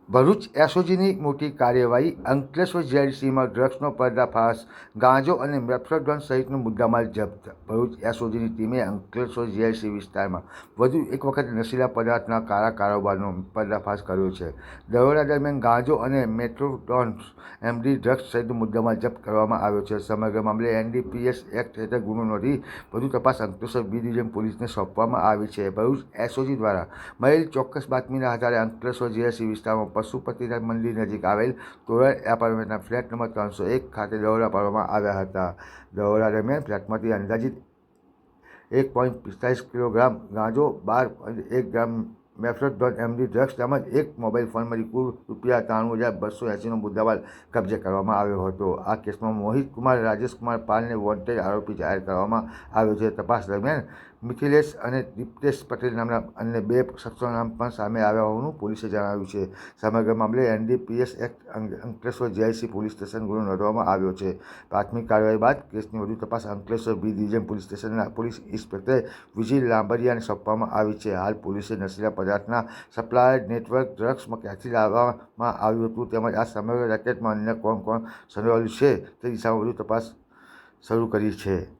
ભરૂચ એસઓજીની મોટી કાર્યવાહી અંકલેશ્વર જીઆઈડીસીમાં ડ્રગ્સનો પર્દાફાશ, ગાંજો અને મેફ્રોડોન સહિતનો મુદ્દામાલ જપ્ત. ભરૂચ એસઓજીની ટીમે અંકલેશ્વર જીઆઈડીસી વિસ્તારમાં વધુ એક વખત નશીલા પદાર્થના કાળા કારોબારનો પર્દાફાશ કર્યો છે. દરોડા દરમિયાન ગાંજો અને મેફ્રોડોન એમડી ડ્રગ્સ સહિતનો મુદ્દામાલ જપ્ત કરવામાં આવ્યો છે. સમગ્ર મામલે એનડીપીએસ એક્ટ હેઠળ ગુનો નોંધી વધુ તપાસ અંકલેશ્વર બી ડિવિઝન પોલીસને સોંપવામાં આવી છે. ભરૂચ એસઓજી દ્વારા મળેલ ચોક્કસ બાતમીના આધારે અંકલેશ્વર જીઆઈડીસી વિસ્તારમાં પશુપતિનાથ મંદિર નજીક આવેલ તોરલ એપાર્ટમેન્ટના ફ્લેટ નંબર 301 ખાતે દરોડા પાડવામાં આવ્યા હતા. દરોડા દરમિયાન ફ્લેટમાંથી અંદાજિત 1.45 કિલોગ્રામ ગાંજો, 12.1 ગ્રામ મેફ્રોડોન એમડી ડ્રગ્સ તેમજ એક મોબાઈલ ફોન મળી કુલ ₹93,280નો મુદ્દામાલ કબજે કરવામાં આવ્યો હતો. આ કેસમાં મોહિત કુમાર રાજેશકુમાર પાલને વોન્ટેડ આરોપી જાહેર કરવામાં આવ્યો છે. તપાસ દરમિયાન મિથિલેશ અને દીપ્તેશ પટેલ નામના અન્ય 2 શખ્સોના નામ પણ સામે આવ્યા હોવાનું પોલીસે જણાવ્યું છે. સમગ્ર મામલે NDPS act Ankleshwar GIDC police station ગુનો નોંધવામાં આવ્યો છે. પ્રાથમિક કાર્યવાહી બાદ કેસની વધુ તપાસ અંકલેશ્વર બી ડિવિઝન પોલીસ સ્ટેશનના પોલીસ ઇન્સ્પેક્ટર વિજય લાંબરિયાને સોંપવામાં આવી છે. હાલ પોલીસે નશીલા પદાર્થના સપ્લાયર નેટવર્ક, ડ્રગ્સમાં ક્યાંથી લાવવામાં આવ્યું હતું તેમજ આ સમગ્ર રેકેટમાં અન્ય કોણ સંડોવાયેલું છે તે દિશામાં વધુ તપાસ શરૂ કરી છે.